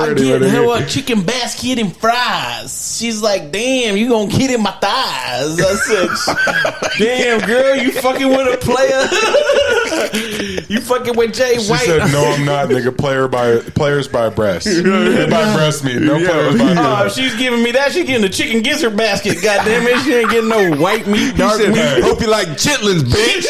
I get her a chicken basket and fries. She's like, damn, you gonna get in my thighs. I said, damn, girl, you fucking with a player. You fucking with Jay White. She said, no, I'm not, nigga. Players by breast. They buy breast meat. No players by breast. She's giving me that. She's getting the chicken gizzard basket. Goddamn it. She ain't getting no white meat, dark meat. Hey. Hope you like chitlins, bitch.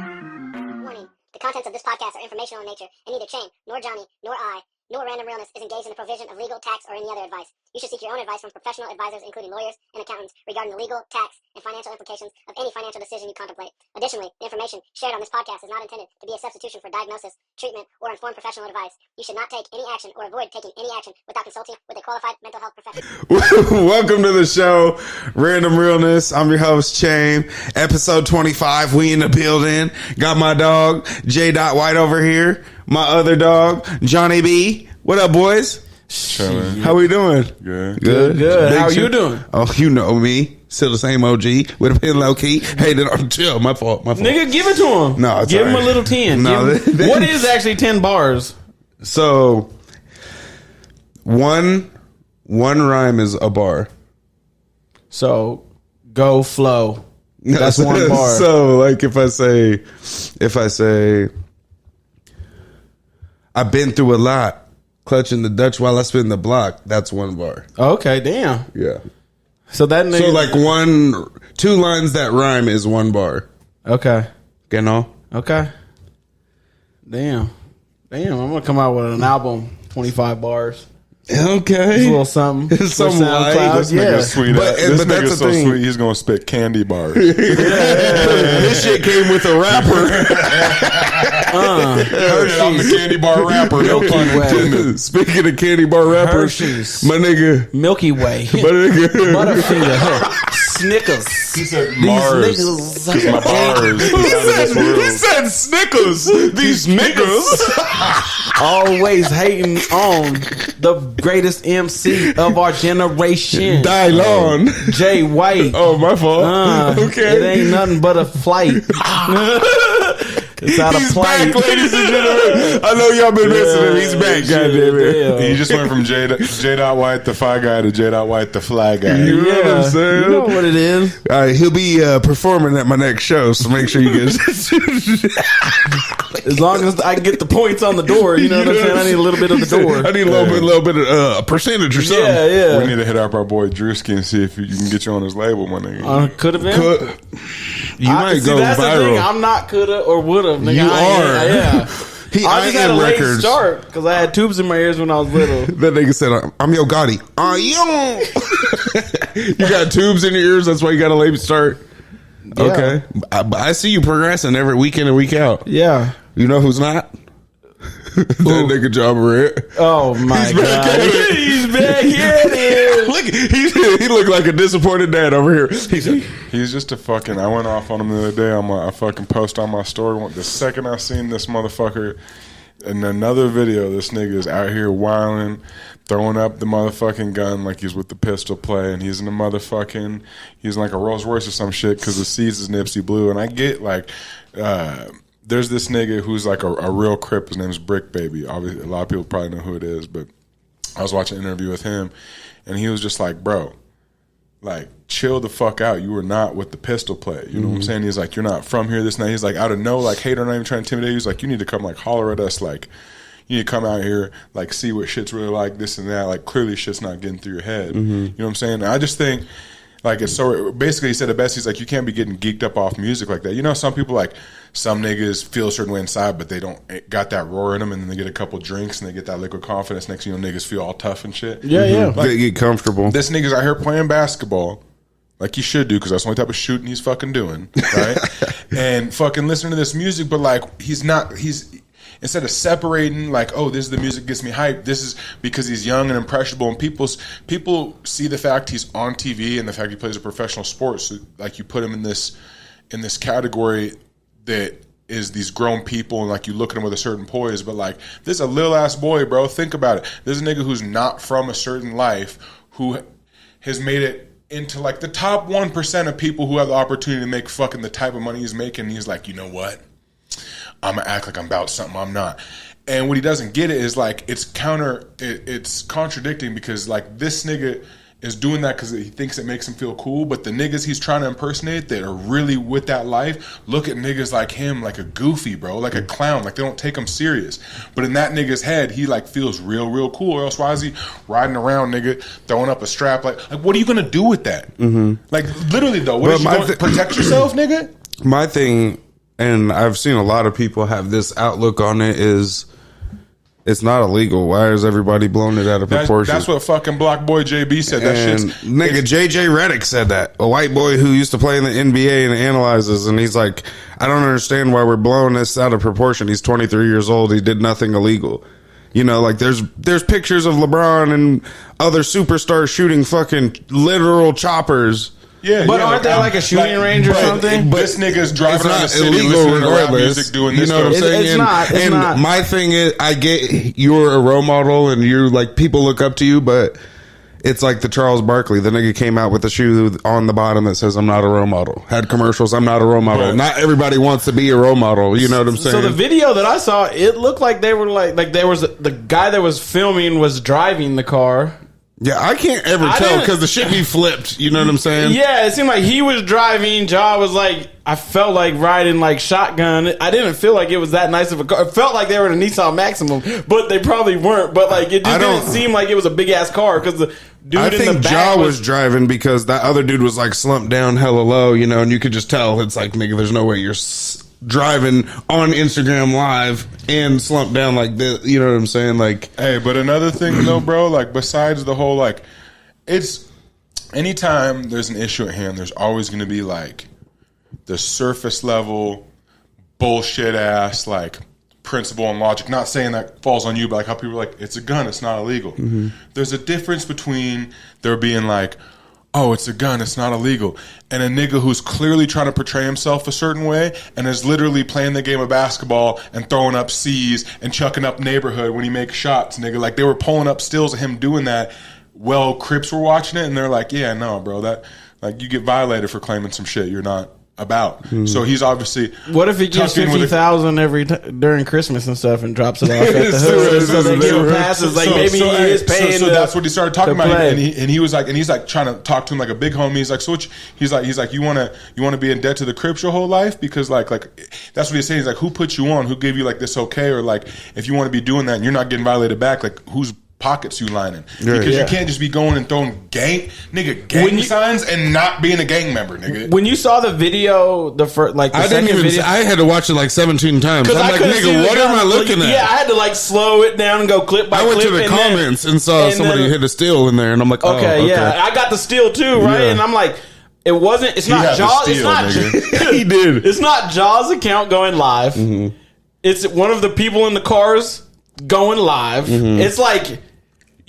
The contents of this podcast are informational in nature, and neither Chain, nor Johnny, nor I, nor Random Realness is engaged in the provision of legal, tax, or any other advice. You should seek your own advice from professional advisors, including lawyers and accountants, regarding the legal, tax, and financial implications of any financial decision you contemplate. Additionally, the information shared on this podcast is not intended to be a substitution for diagnosis, treatment, or informed professional advice. You should not take any action or avoid taking any action without consulting with a qualified mental health professional. Welcome to the show, Random Realness. I'm your host, Chain. Episode 25. We in the building. Got my dog, J. White over here. My other dog, Johnny B. What up, boys? Chilling. How we doing? Good. Good. Big How shit. you doing? Oh, you know me. Still the same OG. Would have been low key. Hey, chill. My fault. Nigga, give it to him. No, it's give him all right. a little 10. No, what is actually 10 bars? So, one rhyme is a bar. So, go flow. That's one bar. So, like, if I say, I've been through a lot, clutching the Dutch while I spin the block. That's one bar. Okay, damn. Yeah. So that nigga, So like two lines that rhyme is one bar. okay. You know? Okay. Damn. I'm gonna come out with an album, 25 bars. Okay. It's a little something. Something For light. SoundCloud, This yeah. nigga's sweet. But- This but that's nigga's the so thing. sweet. He's gonna spit candy bars. This shit came with a rapper. I'm the candy bar rapper. No pun intended. Speaking of candy bar rappers, Hershey's. my nigga. Milky Way. Butterfinger. Snickers. He said Mars. These 'Cause my bars. He said Snickers. These niggas. Always hating on the greatest MC of our generation. Dylon. Jay White. Oh, my fault. Okay. It ain't nothing but a flight. It's out of He's play. back, ladies and gentlemen. I know y'all been missing him. He's back, goddammit. He just went from J. White, the Fly Guy, to J. White, the Fly Guy. You know what I'm saying? You know what it is. All right, he'll be performing at my next show, so make sure you get. As long as I can get the points on the door, you know what I'm saying? I need a little bit of the door. I need a little bit of a percentage or something. Yeah. We need to hit up our boy Drewski and see if you can get you on his label, my nigga. Could have been. You might go that's the thing. viral. I'm not coulda or woulda. Nigga. You are. Yeah. I just had a late records. start because I had tubes in my ears when I was little. That nigga said, "I'm Yo Gotti." You got tubes in your ears. That's why you got a late start. Yeah. Okay, I see you progressing every week in and week out. Yeah. You know who's not? That nigga John Morant. Oh my god. He's back here. Look, he looked like a disappointed dad over here. He said, He's just a fucking. I went off on him the other day on my. I fucking post on my story. The second I seen this motherfucker in another video, this nigga is out here wilding, throwing up the motherfucking gun like he's with the pistol play, and he's in the motherfucking. He's in like a Rolls Royce or some shit because the seats is Nipsey Blue, and I get like. There's this nigga who's like a real Crip. His name's Brick Baby. Obviously, a lot of people probably know who it is, but I was watching an interview with him, and he was just like, bro, like, chill the fuck out. You were not with the pistol play. You know what I'm saying? He's like, you're not from here, this night. He's like, out of no, like, hater, not even trying to intimidate you. He's like, you need to come, like, holler at us, like, you need to come out here, like, see what shit's really like, this and that. Like, clearly shit's not getting through your head. You know what I'm saying? I just think, Like, it's so basically, he said the best. He's like, you can't be getting geeked up off music like that. You know, some people, like, some niggas feel a certain way inside, but they don't got that roar in them, and then they get a couple drinks and they get that liquid confidence. Next thing you know, niggas feel all tough and shit. Yeah, yeah. Like, they get comfortable. This nigga's out here playing basketball like he should do, because that's the only type of shooting he's fucking doing, right? And fucking listening to this music, but like, he's instead of separating, like, oh, this is the music gets me hyped, this is because he's young and impressionable, and people see the fact he's on TV and the fact he plays a professional sport. So, like, you put him in this category that is these grown people, and like, you look at him with a certain poise. But like, this is a little ass boy, bro. Think about it. This is a nigga who's not from a certain life, who has made it into like the top 1% of people who have the opportunity to make fucking the type of money he's making. And he's like, you know what? I'm gonna act like I'm about something I'm not. And what he doesn't get it is like, it's contradicting, because like, this nigga is doing that because he thinks it makes him feel cool, but the niggas he's trying to impersonate that are really with that life look at niggas like him like a goofy, bro, like a clown, like they don't take him serious. But in that nigga's head, he like feels real cool. Or else why is he riding around, nigga, throwing up a strap? Like what are you gonna do with that? Like, literally though, what is you going protect yourself, nigga? My thing, and I've seen a lot of people have this outlook on it, is it's not illegal. Why is everybody blowing it out of proportion? That's what fucking Block Boy JB said. That shit's nigga JJ Redick said that. A white boy who used to play in the NBA and analyzes, and he's like, I don't understand why we're blowing this out of proportion. He's 23 years old. He did nothing illegal. You know, like there's pictures of LeBron and other superstars shooting fucking literal choppers. Yeah, but aren't they like a shooting range or something? But this nigga's driving around the city, illegal listening to rap regardless. music, doing You this. know what I'm saying? It's not. It's not. My thing is, I get you're a role model and you're like, people look up to you, but it's like the Charles Barkley. The nigga came out with a shoe on the bottom that says, I'm not a role model. Had commercials, I'm not a role model. Right. Not everybody wants to be a role model. You know what I'm saying? So the video that I saw, it looked like they were like there was the guy that was filming was driving the car. Yeah, I can't ever tell because the shit be flipped. You know what I'm saying? Yeah, it seemed like he was driving. Ja was like, I felt like riding like shotgun. I didn't feel like it was that nice of a car. It felt like they were in a Nissan Maximum, but they probably weren't. But like, it just didn't seem like it was a big ass car because the dude in the back Ja was driving because that other dude was like slumped down hella low, you know, and you could just tell. It's like, nigga, there's no way you're driving on Instagram Live and slumped down like this. You know what I'm saying? Like, hey, but another thing though, bro, like besides the whole, like, it's anytime there's an issue at hand, there's always going to be like the surface level bullshit ass like principle and logic. Not saying that falls on you, but like how people are like, it's a gun, it's not illegal. There's a difference between there being like, oh, it's a gun, it's not illegal, and a nigga who's clearly trying to portray himself a certain way and is literally playing the game of basketball and throwing up C's and chucking up neighborhood when he makes shots, nigga. Like, they were pulling up stills of him doing that. Well, Crips were watching it, and they're like, yeah, no, bro, that, like, you get violated for claiming some shit you're not about. So he's obviously... What if he gives 50,000 every during Christmas and stuff and drops it off at the hood so they give him passes? Like, maybe he is paying. So that's what he started talking about, play. and he was like, and he's like trying to talk to him like a big homie. He's like, so what he's like, you want to be in debt to the Crips your whole life, because like that's what he's saying. He's like, who put you on? Who gave you like this okay? Or like, if you want to be doing that and you're not getting violated back, like, whose pockets you lining? Because you can't just be going and throwing gang signs and not being a gang member, nigga. When you saw the video, the first, like the I had to watch it like 17 times. I'm like, nigga, what am I looking at? Yeah, I had to like slow it down and go clip by clip. I went to the comments and saw somebody hit a steal in there, and I'm like, okay, yeah, I got the steal too, right? Yeah. And I'm like, it's not Jaws. It's not. He did. It's not Jaws' account going live. It's one of the people in the cars going live. It's like,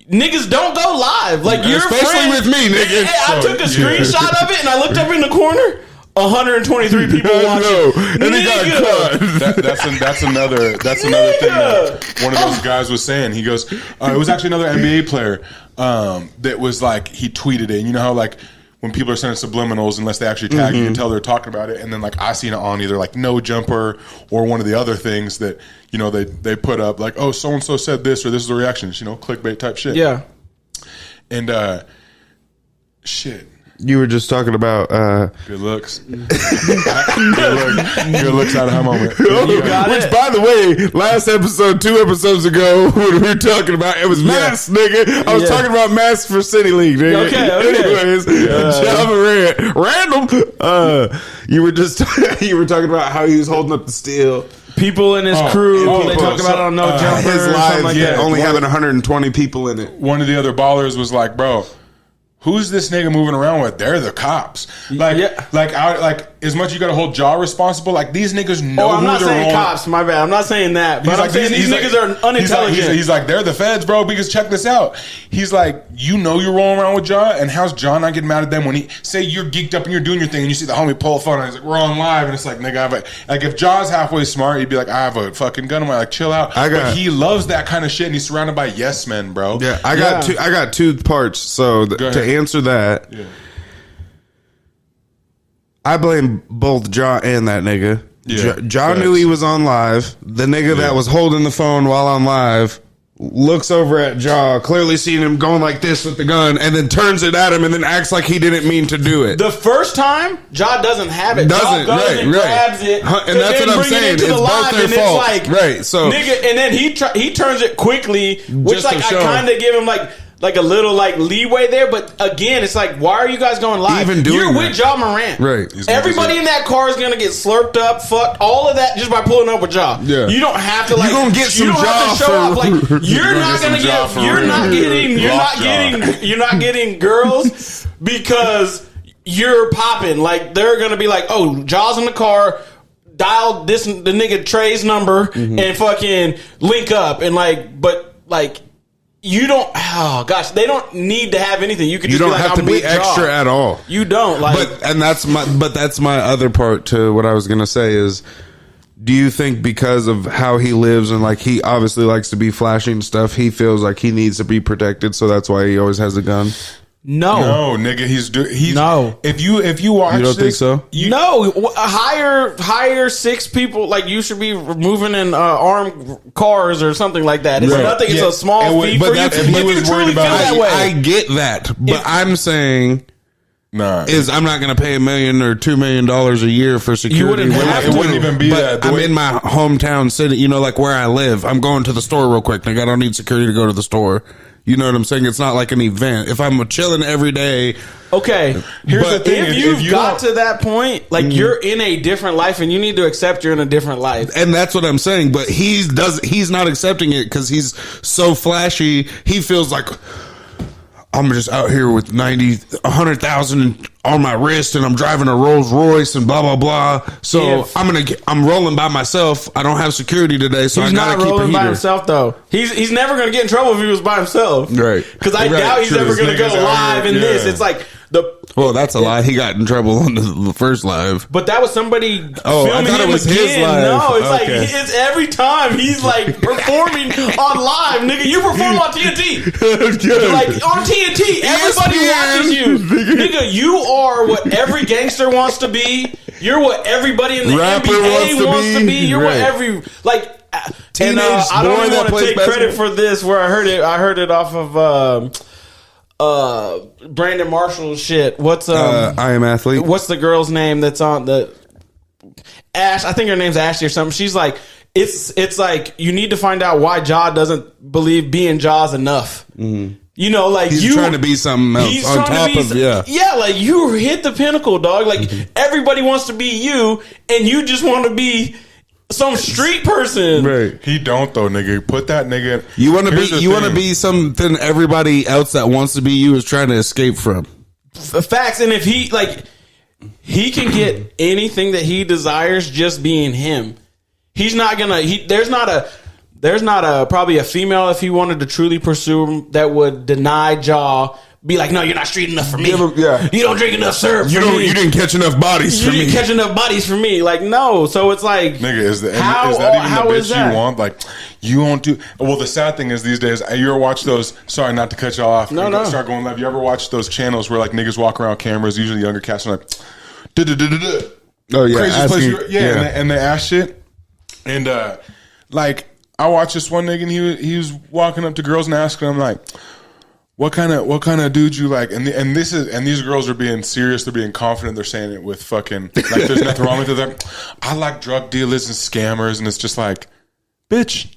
niggas don't go live. Like, your especially friend, with me, nigga. I took a screenshot of it and I looked up in the corner. 123 people watching. And he got cut. That's another thing that one of those guys was saying. He goes, it was actually another NBA player that was like, he tweeted it. And you know how like when people are sending subliminals, unless they actually tag you can tell they're talking about it. And then like I seen it on either like No Jumper or one of the other things that, you know, they put up like, oh, so and so said this, or this is the reactions, you know, clickbait type shit. Yeah. And shit. You were just talking about good looks. Good looks out of her moment. Which, by the way, last episode, 2 episodes ago, when we were talking about, it was masks, nigga. I was talking about masks for City League, nigga. Okay. Anyways, Ja Random. You were just you were talking about how he was holding up the steel. People in his crew, they talk about on No Jumper, His or something live, like that. only having 120 people in it. One of the other ballers was like, bro, who's this nigga moving around with? They're the cops. Like as much you got to hold Jaw responsible. Like these niggas know. Oh, I'm who not they're saying rolling. cops. My bad. I'm not saying that. But I'm saying these niggas are unintelligent. He's like, they're the feds, bro. Because check this out. He's like, you know, you're rolling around with Jaw, and how's Jaw not getting mad at them when he say you're geeked up and you're doing your thing, and you see the homie pull a phone, and he's like, we're on live, and it's like, nigga, I have a, like if Jaw's halfway smart, he'd be like, I have a fucking gun. I'm like, chill out. But he loves that kind of shit, and he's surrounded by yes men, bro. Yeah, I got two parts. So to answer that. Yeah. I blame both Jaw and that nigga. Yeah, Jaw knew he was on live. The nigga that was holding the phone while on live looks over at Jaw, clearly seeing him going like this with the gun, and then turns it at him and then acts like he didn't mean to do it. The first time, Jaw doesn't have it. Jaw goes and grabs it, and that's what I'm saying. It's both their fault, right? So nigga, and then he turns it quickly, which like I kind of give him like a little like leeway there, but again, it's like, why are you guys going live? You're with Jaw Morant, right? Everybody in that car is gonna get slurped up, fucked, all of that just by pulling up with Jaw. Yeah. You don't have to like. You gonna get some you don't Jaw have to show off. Like you're not gonna get. You're not getting girls because you're popping. Like they're gonna be like, oh, Jaw's in the car. Dial the nigga Trey's number and fucking link up and like, but like. You don't. Oh gosh, they don't need to have anything. You could. Just you don't be like, have to be extra at all. You don't like. But that's my other part to what I was gonna say is. Do you think because of how he lives and like he obviously likes to be flashing stuff, he feels like he needs to be protected, so that's why he always has a gun? No, nigga, he's no. If you watch, you don't think so? Hire 6 people. Like you should be moving in armed cars or something like that. It's nothing. It's a small fee for you. If he was truly feel that way. I get that, but I'm saying. I'm not going to pay $1 million or $2 million a year for security. You wouldn't have to. It wouldn't even be that. I'm in my hometown city, like where I live. I'm going to the store real quick. Like I don't need security to go to the store. You know what I'm saying? It's not like an event. If I'm chilling every day. Okay. Here's the thing. If you've got to that point, like you're in a different life and you need to accept you're in a different life. And that's what I'm saying. But he's not accepting it because he's so flashy. He feels like I'm just out here with 100,000 on my wrist and I'm driving a Rolls Royce and blah, blah, blah. So I'm rolling by myself. I don't have security today. So I gotta keep a heater. He's not rolling by himself though. He's never going to get in trouble if he was by himself. Right. Because I doubt he's ever going to go live in this. It's like well, that's a lie. He got in trouble on the first live. But that was somebody filming I thought him it was again. his live. No, it's like it's every time he's like performing on live, nigga. You perform on TNT. Like on TNT, everybody watches you. Nigga, you are what every gangster wants to be. You're what everybody in the NBA wants to be. You're what every teenage I don't even want to take credit for this where I heard it off of Brandon Marshall's shit. What's I Am Athlete? What's the girl's name that's on the Ash? I think her name's Ashley or something. She's like, it's like you need to find out why Jaw doesn't believe being Jaw's enough. Like he's trying to be something else on top of like you hit the pinnacle, dog. Like everybody wants to be you, and you just want to be some street person. Right. He don't though, nigga. Put that nigga. You want to be something everybody else that wants to be you is trying to escape from. Facts. And if he can get anything that he desires just being him. He's not gonna. There's not a probably a female if he wanted to truly pursue him that would deny Jaw. Be like, no, you're not street enough for me. You don't drink enough syrup for me. You didn't catch enough bodies for me. You didn't catch enough bodies for me. Like, no. So it's like, nigga, is that even the bitch you want? Like, you won't do. Well, the sad thing is these days, you ever watch those? Sorry, not to cut you off. No. Start going live. You ever watch those channels where like niggas walk around cameras? Usually younger cats are like, oh yeah, craziest place. And they ask shit. And like, I watched this one nigga and he was walking up to girls and asking them like, what kind of dude you like? And these girls are being serious. They're being confident. They're saying it with fucking like there's nothing wrong with it. They're, I like drug dealers and scammers, and it's just like, bitch.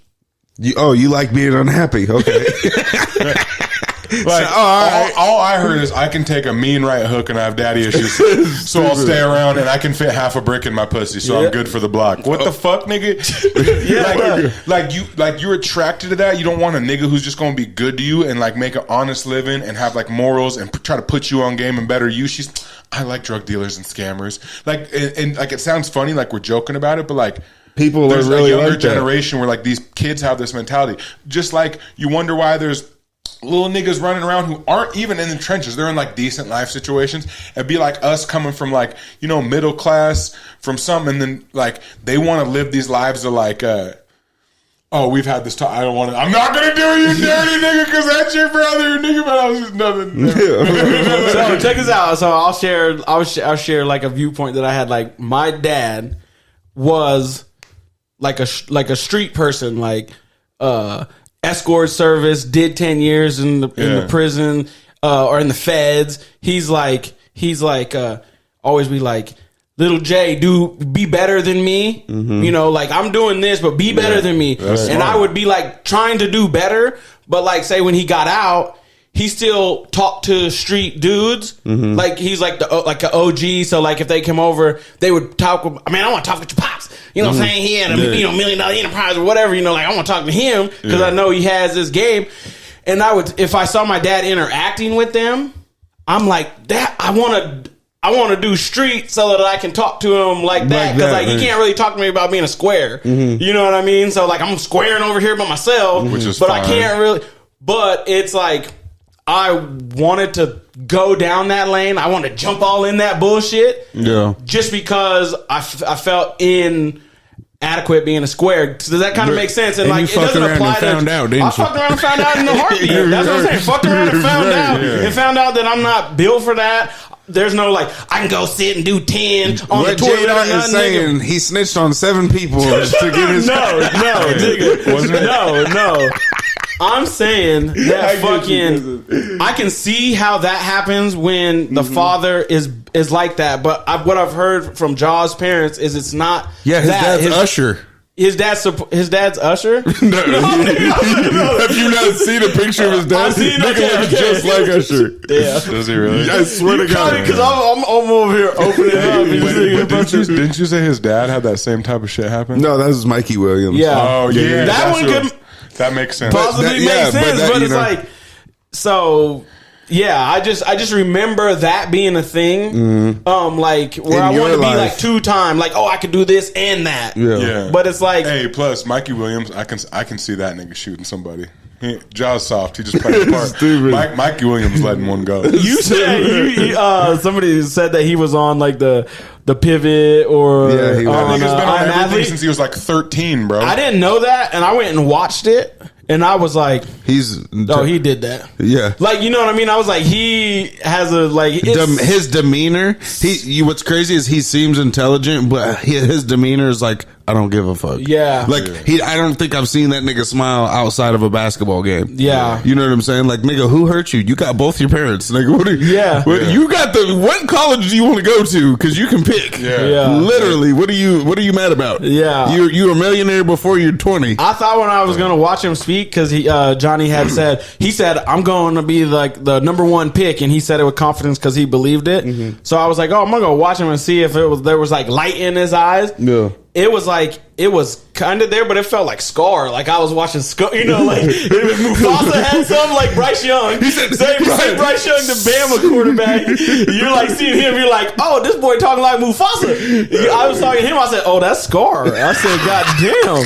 You like being unhappy? Okay. Like, all right. all I heard is I can take a mean right hook and I have daddy issues, so I'll stay around and I can fit half a brick in my pussy, so I'm good for the block. What the fuck, nigga? like you're attracted to that. You don't want a nigga who's just gonna be good to you and like make an honest living and have like morals and try to put you on game and better you. I like drug dealers and scammers. Like, and like it sounds funny, like we're joking about it, but like. People there's are really a younger like generation where like these kids have this mentality. Just like you wonder why there's little niggas running around who aren't even in the trenches. They're in like decent life situations. It'd be like us coming from like, you know, middle class from something, and then like they want to live these lives of like, oh, we've had this talk. I don't want to. I'm not gonna do you dirty nigga because that's your brother, nigga. But I was just nothing. So check this out. So I'll share like a viewpoint that I had. Like my dad was like a street person, like escort service, did 10 years in the prison or in the feds. He's like always be like, little J, be better than me. Mm-hmm. You know, like I'm doing this, but be better than me. And I would be like trying to do better, but like say when he got out, he still talked to street dudes. Mm-hmm. Like he's like an OG. So like if they come over, they would talk. I mean, I want to talk with your pops. You know what I'm saying? He had a $1 million enterprise or whatever. You know, like I want to talk to him because I know he has this game. And I would, if I saw my dad interacting with them, I'm like that. I want to do street so that I can talk to him like that because like he can't really talk to me about being a square. Mm-hmm. You know what I mean? So like I'm squaring over here by myself, which is but fine. I can't really. But it's like. I wanted to go down that lane. I wanted to jump all in that bullshit. Yeah. Just because I felt inadequate being a square. Does that kind of make sense? And like, it doesn't apply to. I fucked around and found out in the heartbeat. That's what I'm saying. Fucked around and found out. And found out that I'm not built for that. There's no like, I can go sit and do 10 on the toilet. What J-Dot is saying, he snitched on 7 people to get his. No, nigga. No. I'm saying that I can see how that happens when the father is like that. But what I've heard from Jaw's parents is it's not. Yeah, his dad's Usher. His dad's Usher? No. Have you not seen a picture of his dad? I've seen looks just like Usher. Yeah. Does he really? I swear to God. Because I'm over here opening up. Didn't you say his dad had that same type of shit happen? No, that was Mikey Williams. Yeah. Oh, yeah. That one could that makes sense. Possibly makes sense, but it's like so. Yeah, I just remember that being a thing. Mm-hmm. Like where I want to be like 2-time, like I could do this and that. Yeah. But it's like, hey, plus Mikey Williams, I can see that nigga shooting somebody. Jaw's soft. He just played the part. Stupid. Mikey Williams letting one go. You said somebody said that he was on like the pivot or he nigga's been on everything athlete since he was like 13, bro. I didn't know that, and I went and watched it, and I was like, he did that. Yeah, like you know what I mean. I was like, he has a like his demeanor. What's crazy is he seems intelligent, but his demeanor is like, I don't give a fuck. Yeah. Like, I don't think I've seen that nigga smile outside of a basketball game. Yeah. You know what I'm saying? Like, nigga, who hurt you? You got both your parents. Nigga, you got what college do you want to go to? Because you can pick. Yeah. Literally, what are you mad about? Yeah. You're a millionaire before you're 20. I thought when I was going to watch him speak, because Johnny had said, I'm going to be like the number 1 pick, and he said it with confidence because he believed it. Mm-hmm. So I was like, I'm going to go watch him and see if there was like light in his eyes. Yeah. It was like, it was kind of there, but it felt like Scar. Like I was watching Scar, you know, like Mufasa had some, like Bryce Young. He said Bryce Young, the Bama quarterback. You're like seeing him, you're like, oh, this boy talking like Mufasa. I was talking to him, I said, oh, that's Scar. I said, God damn.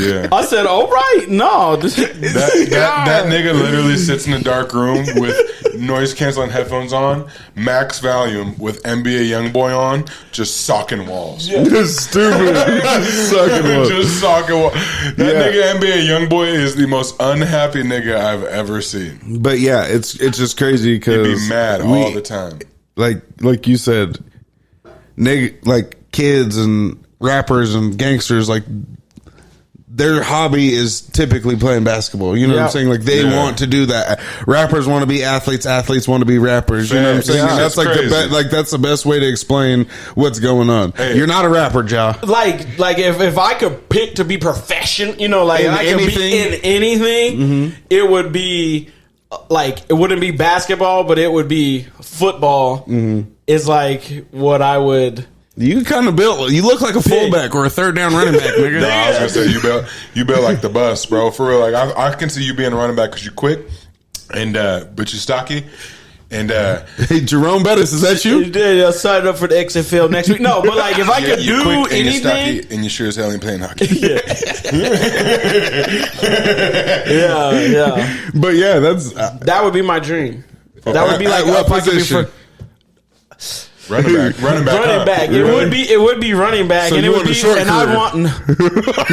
Yeah. I said, oh, right. No. That nigga literally sits in a dark room with noise canceling headphones on, max volume with NBA Youngboy on, just socking walls. Yeah. Stupid. Just socking walls. That nigga NBA Youngboy is the most unhappy nigga I've ever seen. But yeah, it's just crazy because he'd be mad all the time. Like you said, like kids and rappers and gangsters, like their hobby is typically playing basketball. You know what I'm saying? Like they want to do that. Rappers want to be athletes. Athletes want to be rappers. You know what I'm saying? Yeah, that's like that's the best way to explain what's going on. Hey. You're not a rapper, Ja. Like if I could pick to be profession, you know, like I could be in anything, it would be like it wouldn't be basketball, but it would be football. Is like what I would. You kind of built. You look like a fullback or a third down running back, nigga. No, I was gonna say you built like the bus, bro. For real, like I can see you being a running back because you're quick and but you're stocky. And hey, Jerome Bettis, is that you? You did. I'll sign up for the XFL next week. No, but like if I could you're do quick and anything, you're stocky and you sure as hell ain't playing hockey. yeah. But yeah, that's That would be my dream. That would be like what if I could be position? Running back. running back. It would be running back, So and you it would want a be. short And career.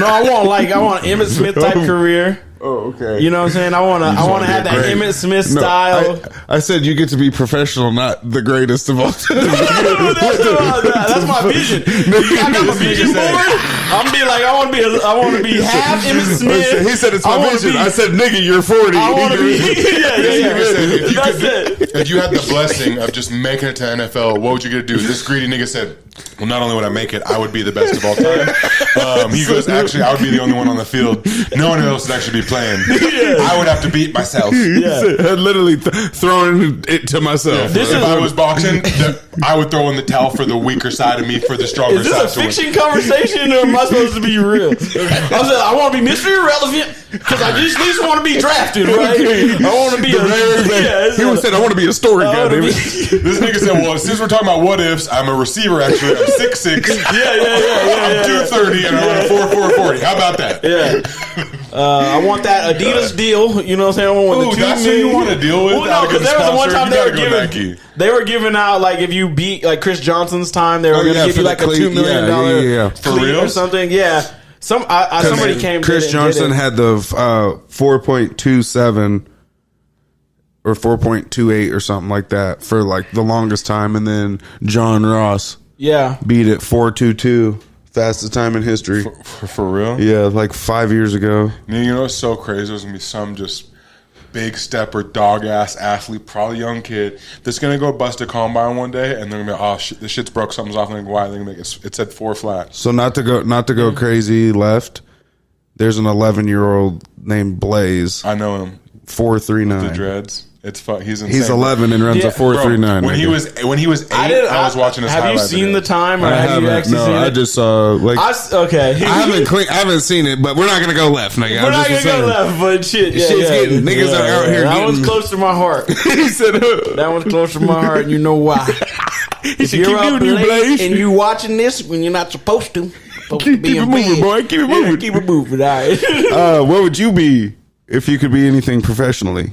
I want I want Emmitt Smith type career. Oh, okay. You know what I'm saying? I want to wanna have be that great. Emmitt Smith No, style. I said you get to be professional, not the greatest of all time. That's my vision. I got my vision board. I'm be like, I want to be half Emmitt Smith. He said it's my I wanna vision. be- I said, nigga, you're 40. I want to be. That's it. If you had the blessing of just making it to NFL, what would you get to do? This greedy nigga said, well, not only would I make it, I would be the best of all time. He goes, actually, I would be the only one on the field. No one else would actually be playing. I would have to beat myself. I'd literally throwing it to myself. If I was boxing, I would throw in the towel for the weaker side of me for the stronger Is side this a to win. fiction conversation or am I supposed to be real? I want to be Mr. Irrelevant because I just at least want to be drafted, right? I want to be He would said, I want to be a story guy, baby. This nigga said, well, since we're talking about what ifs, I'm a receiver, actually. I'm 6'6". I'm 230 and I run a 4.40. How about that? Yeah. I want that Adidas deal. You know what I'm saying? I want Ooh, the that's who you want to deal with? Well, no, because there was the one time they were Nike. giving out like if you beat like Chris Johnson's time, they were going to yeah, give for you the like a cleat. $2 million Yeah. For cleat real? or something. Yeah. Somebody came. Chris Johnson had the 4.27 or 4.28 or something like that for like the longest time, and then John Ross beat it 4.22, fastest time in history. For real? Yeah, like 5 years ago. You know what's so crazy? There's going to be some just big stepper, dog-ass athlete, probably young kid, that's going to go bust a combine one day, and they're going to be, oh, shit, this shit's broke, something's off, and they're going to why? They're going to make it said 4 flat. So not to go crazy left. There's an 11-year-old named Blaze. I know him. 4.39. The dreads. It's he's insane. He's 11 and runs a 4.39. Bro, when he was 8, I was watching his Have you highlight seen videos. the time, or I have you haven't. actually No, seen I it? just saw like Okay. I haven't seen it, but we're not gonna go left, nigga. We're not gonna go left, but shit, Shit's getting- niggas are out here That getting- one's close to my heart. He said, That one's close to my heart, and you know why. he If said, you're keep up doing you, late Blaze. and you watching this when you're not supposed to, Keep it moving, boy. Keep it moving. Keep it moving. All right. What would you be if you could be anything professionally?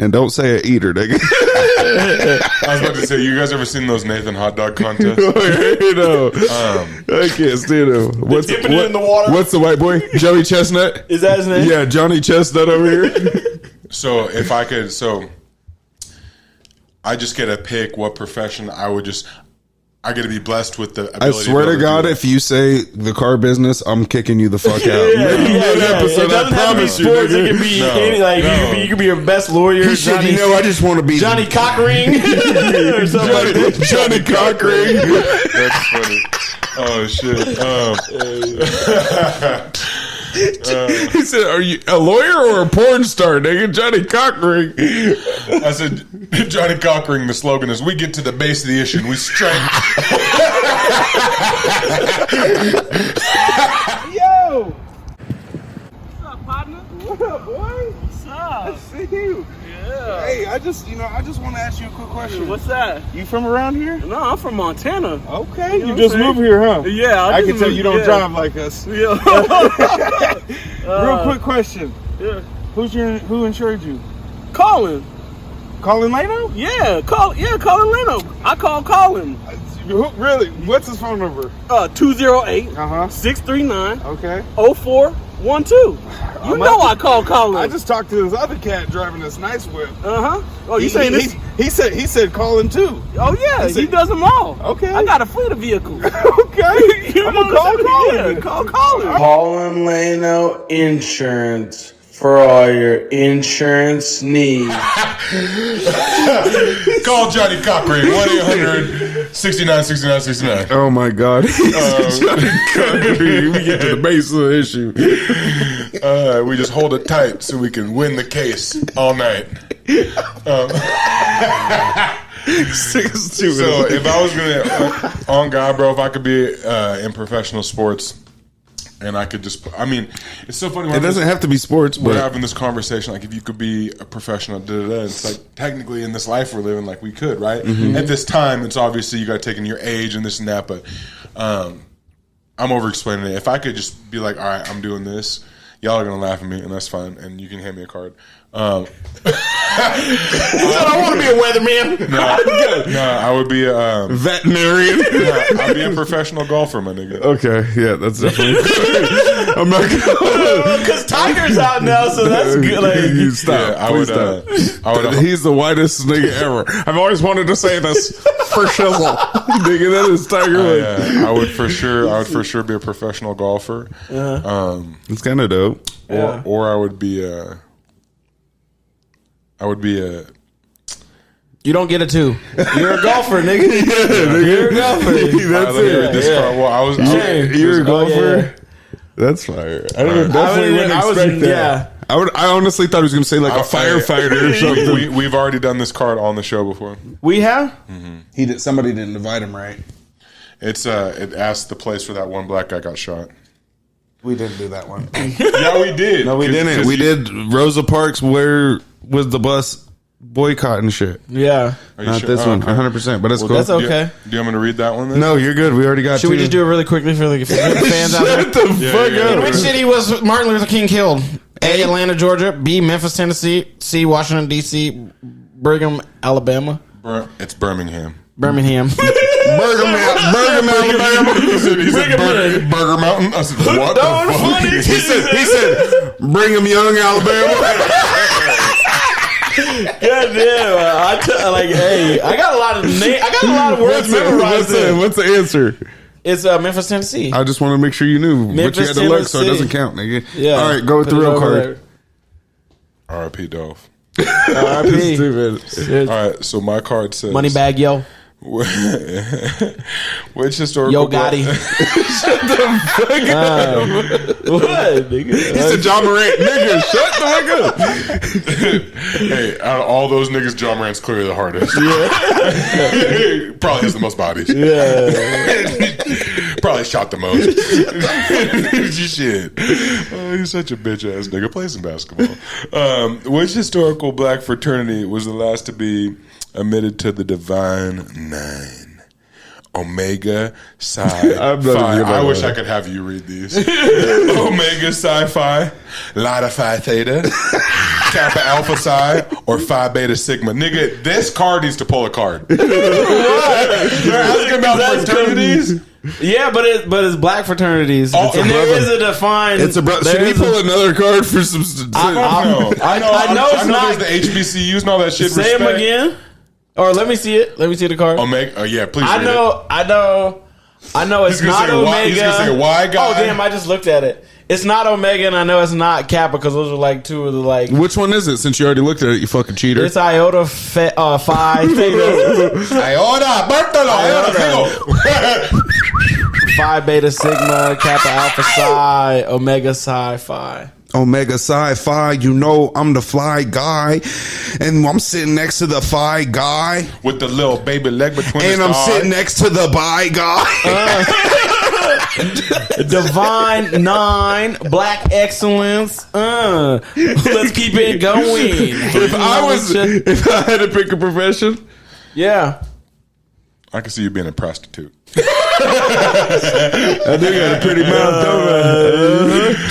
And don't say a eater, nigga. I was about to say, you guys ever seen those Nathan hot dog contests? You know, I can't stand him. Dipping it in the water. What's the white boy? Joey Chestnut? Is that his name? Yeah, Johnny Chestnut over here. So if I could, I just get to pick what profession I get to be blessed with the ability. I swear to God, if you say the car business, I'm kicking you the fuck out. It doesn't have to be sports. It can be any, like you can be your best lawyer. He said, Johnny, I just want to be Johnny Cockring or something like that. Johnny Cockring. That's funny. Oh shit. He said, "Are you a lawyer or a porn star, nigga?" Johnny Cockring. I said, Johnny Cockring, the slogan is, we get to the base of the issue and we strike. Yo! What's up, partner? What up, boy? What's up? I see you. Yeah. Hey, I just want to ask you a quick question. What's that? You from around here? No, I'm from Montana. Okay, You know you what just I'm saying? moved here, huh? Yeah, I just can tell moved- you don't yeah. drive like us. Yeah. Real quick question. Yeah. Who insured you? Colin. Colin Lano? Yeah, Colin Leno. I call Colin. Really? What's his phone number? 208 Uh-huh. 639 Okay. 0412. You know I call Colin. I just talked to this other cat driving this nice whip. Uh-huh. Oh, you saying this? He said Colin too. Oh, yeah, he said- he does them all. Okay. I got a fleet of vehicles. Okay. You I'm know gonna what call I'm saying? Colin. Yeah, call Colin. Colin Lano Insurance for all your insurance needs. Call Johnny Cockring, 1-800-69-69-69. Oh my God. Johnny Cockring. We get to the base of the issue. We just hold it tight so we can win the case all night. So if I was gonna, on God, bro, if I could be in professional sports, and I could just, I mean, it's so funny. It doesn't have to be sports, but we're having this conversation. Like, if you could be a professional, it's like technically in this life we're living, like we could, right? Mm-hmm. At this time, it's obviously you got to take in your age and this and that, but I'm over explaining it. If I could just be like, all right, I'm doing this, y'all are gonna laugh at me, and that's fine, and you can hand me a card. He said, I want to be a weatherman. No, I would be a veterinarian. I'd be a professional golfer, my nigga. Okay, yeah, that's definitely. I'm not gonna. Because Tiger's out now, so that's good. Like, You stop. Yeah, Please stop. He's the whitest nigga ever. I've always wanted to say this for shizzle. Nigga, that is Tiger Woods. I would for sure be a professional golfer. It's kind of dope. Or I would be a. you don't get a 2. You're a golfer, nigga. You're a golfer. That's it. Well, I was. You're a golfer. That's fire. I definitely wouldn't expect that. Yeah. I honestly thought he was going to say like a firefighter or something. We've already done this card on the show before. We have? Mm-hmm. Somebody didn't invite him, right? It asked the place where that one black guy got shot. We didn't do that one. Yeah, we did. No, we didn't. We did Rosa Parks. Where was the bus boycotting shit? Yeah. Not this one, 100%. But it's cool. That's okay. Do you want me to read that one then? No, you're good. We already got Should we just do it really quickly for the fans out there? Shut the fuck up. In which city was Martin Luther King killed? A, Atlanta, Georgia. B, Memphis, Tennessee. C, Washington, D.C. Brigham, Alabama. It's Birmingham. Birmingham. Bergam, Alabama. He said Burger Mountain. I said, what the fuck? He said, Brigham Young, Alabama. God damn! Hey, I got a lot of words memorized. What's the answer? It's Memphis, Tennessee. I just want to make sure you knew. Memphis, but you had to look, so it Tennessee. doesn't count, nigga. Yeah. All right, go with the real card. R.I.P. Dolph. R.I.P. Stupid. All right, so my card says Moneybag, yo. Which historical Yo Gotti. What, nigga? He said John Morant. Nigga, shut the fuck up. Hey, out of all those niggas, John Morant's clearly the hardest. Yeah. Probably has the most bodies. Yeah. Probably shot the most. Shit. Oh, he's such a bitch ass nigga. Play some basketball. Which historical black fraternity was the last to be admitted to the Divine Nine? Omega Psi Phi. I wish I could have you read these. Omega Psi Phi, Lambda Phi Theta, Kappa Alpha Psi, or Phi Beta Sigma. Nigga, this card needs to pull a card. They're asking about fraternities. Yeah, but it's black fraternities, and there is a defined. It's a brother. Should we pull another card for some? I know it's not. There's the HBCUs and all that shit. Say them again, or let me see it. Let me see the card. Omega. Yeah, please. I know. It's not Omega. He's gonna say a Y guy. Oh damn! I just looked at it. It's not Omega, and I know it's not Kappa because those are like two of the like. Which one is it? Since you already looked at it, you fucking cheater. It's Iota Phi Theta. Iota Bertolo. Phi Beta Sigma Kappa Alpha Psi Omega Psi Phi. Omega Psi Phi, you know I'm the fly guy, and I'm sitting next to the Phi guy with the little baby leg between his and I'm thighs. sitting next to the bi guy. Divine Nine, Black Excellence. Let's keep it going. If I had to pick a profession, yeah, I can see you being a prostitute. I do got a pretty mouth, don't I?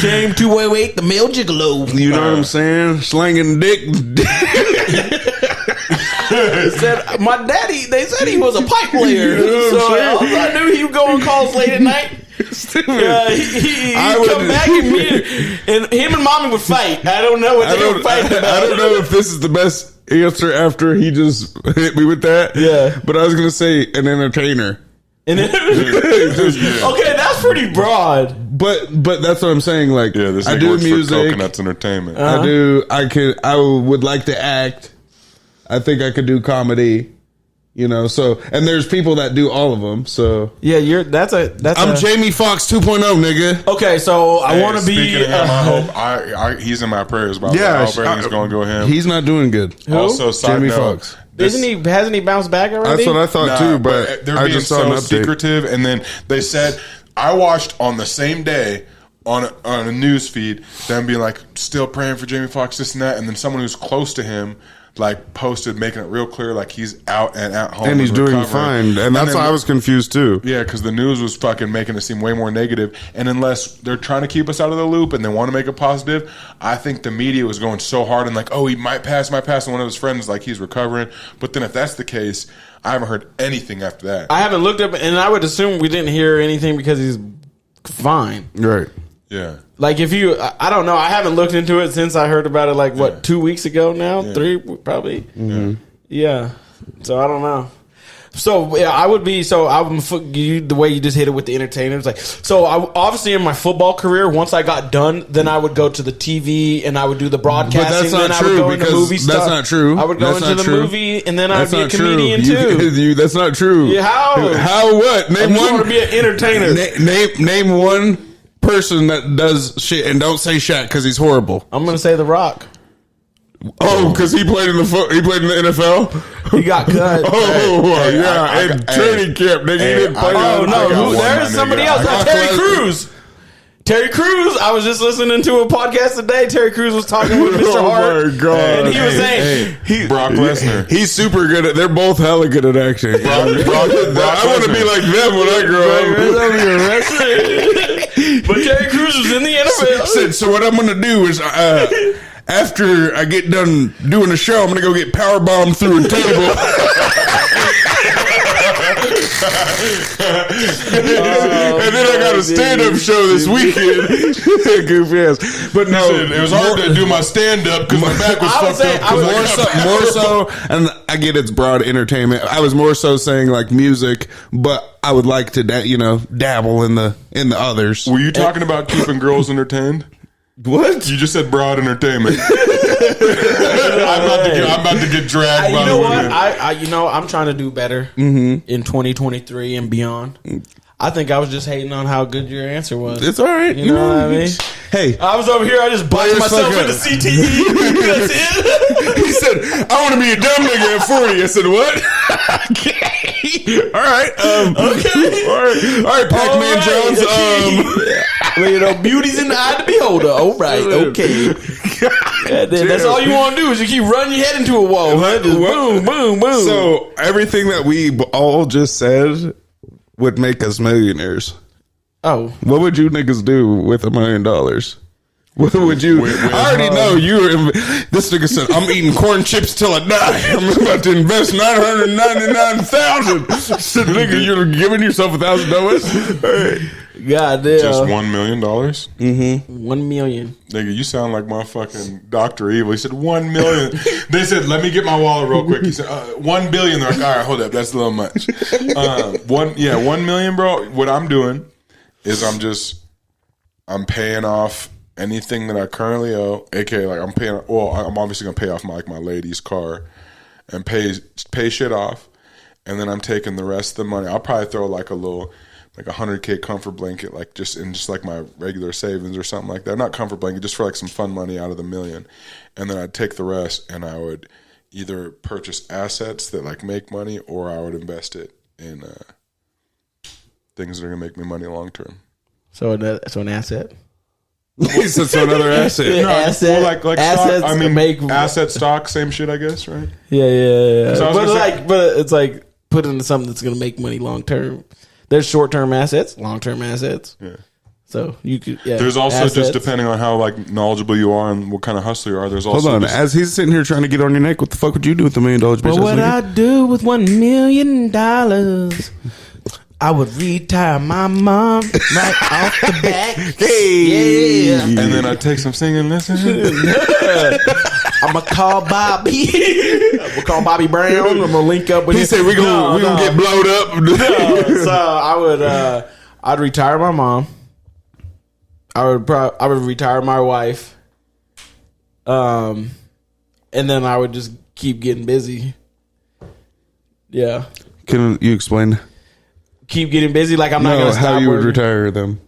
Came to wait the male gigolo. You know what I'm saying? Slanging dick. Said my daddy. They said he was a pipe layer, so I knew he would go on calls late at night. He'd come back and him and mommy would fight. I don't know what they were fighting about. I don't know if this is the best answer after he just hit me with that. Yeah, but I was gonna say an entertainer. Okay, that's pretty broad. But that's what I'm saying. Like, this I do works music. For Coconuts Entertainment. I would like to act. I think I could do comedy. You know, so and there's people that do all of them. So Yeah, I'm Jamie Foxx 2.0, nigga. Okay, so I want to be. Speaking of him, I hope he's in my prayers. By the way. I hope everything's going to go him. He's not doing good. Also, side Jamie note, Foxx. Hasn't he bounced back already? That's what I thought too, but they're I being just saw an so update. secretive. And then they said, I watched on the same day on a news feed them being like, still praying for Jamie Foxx, this and that, and then someone who's close to him like posted making it real clear like he's out and at home and he's doing recovering. fine, and that's why I was confused too. Yeah, because the news was fucking making it seem way more negative. And unless they're trying to keep us out of the loop and they want to make it positive, I think the media was going so hard and like, oh, he might pass. And one of his friends like he's recovering. But then if that's the case, I haven't heard anything after that. I haven't looked up, and I would assume we didn't hear anything because he's fine. Right. Yeah. Like if you, I don't know. I haven't looked into it since I heard about it. Like what, 2 weeks ago now? 3 probably. Mm-hmm. Yeah. So I don't know. So yeah, I would be. So I'm the way you just hit it with the entertainers. Like so, obviously in my football career, once I got done, then I would go to the TV and I would do the broadcasting. But that's not then true, I would go into because movie stuff. that's not true. I would go That's into not the true. movie and then I'd That's be a not true. comedian too. That's not true. Yeah, how? How what? Name I just one. want to be an entertainer. Name one person that does shit, and don't say Shaq because he's horrible. I'm gonna say The Rock. Oh, because he played in the NFL. He got cut. And training camp, nigga. He didn't play. Oh no, there's somebody else. Terry Crews. Crews. Terry Crews. I was just listening to a podcast today. Terry Crews was talking with Mr. Hart. Oh my god! And he was saying, Brock Lesnar. He's super good at. They're both hella good at acting. I want to be like them when I grow up. But Terry Crews was in the NFL. So what I'm gonna do is, after I get done doing the show, I'm gonna go get power bombed through a table. And then I got a stand-up show this weekend. Goofy ass. But no, it was hard to do my stand-up because my back was fucked up. More so, and I get it's broad entertainment. I was more so saying like music, but I would like to, dabble in the others. Were you talking about keeping girls entertained? What? You just said broad entertainment. I'm about to get dragged. You know what? I'm trying to do better in 2023 and beyond. I think I was just hating on how good your answer was. It's all right. You know what I mean? Hey, I was over here. I just botched myself with the CTE. That's it. He said, "I want to be a dumb nigga at 40." I said, "What?" Okay. All right. Okay. All right. Pac-Man Jones. Beauty's in the eye of the beholder. All right. Okay. That's all you want to do is you keep running your head into a wall. Huh? Just boom, boom, boom. So everything that we all just said would make us millionaires. Oh, what would you niggas do with $1 million? What would you? I already know you were. This nigga said, "I'm eating corn chips till I die. I'm about to invest $999,000." Said, "Nigga, you're giving yourself $1,000." God damn. Just $1 million? Mm-hmm. 1 million. Nigga, you sound like motherfucking Dr. Evil. He said 1 million. They said, let me get my wallet real quick. He said, 1 billion. They're like, all right, hold up. That's a little much. 1 million, bro. What I'm doing is I'm paying off anything that I currently owe. AKA, like I'm obviously going to pay off my lady's car and pay shit off. And then I'm taking the rest of the money. I'll probably throw like a little, like $100K comfort blanket, like just like my regular savings or something like that. Not comfort blanket, just for like some fun money out of the $1 million. And then I'd take the rest and I would either purchase assets that like make money, or I would invest it in things that are gonna make me money long term. So an asset. He said so another asset. No, asset, like assets. Stock, I mean, make asset, stock, same shit, I guess, right? Yeah. So But it's like put into something that's gonna make money long term. There's short-term assets, long-term assets. Yeah. So you could. There's also assets. Just depending on how like knowledgeable you are and what kind of hustler you are. There's also. Hold on, as he's sitting here trying to get on your neck, what the fuck would you do with $1 million? Bitch? What would I do with $1 million? I would retire my mom right off the back. Hey, yeah. And then I'd take some singing lessons. I'm gonna call Bobby. We'll call Bobby Brown. I'm gonna link up with him. He said we gonna get blowed up. No, so I'd retire my mom. I would retire my wife. And then I would just keep getting busy. Yeah. Can you explain? Keep getting busy. Like I'm not going to stop how you would working. retire them.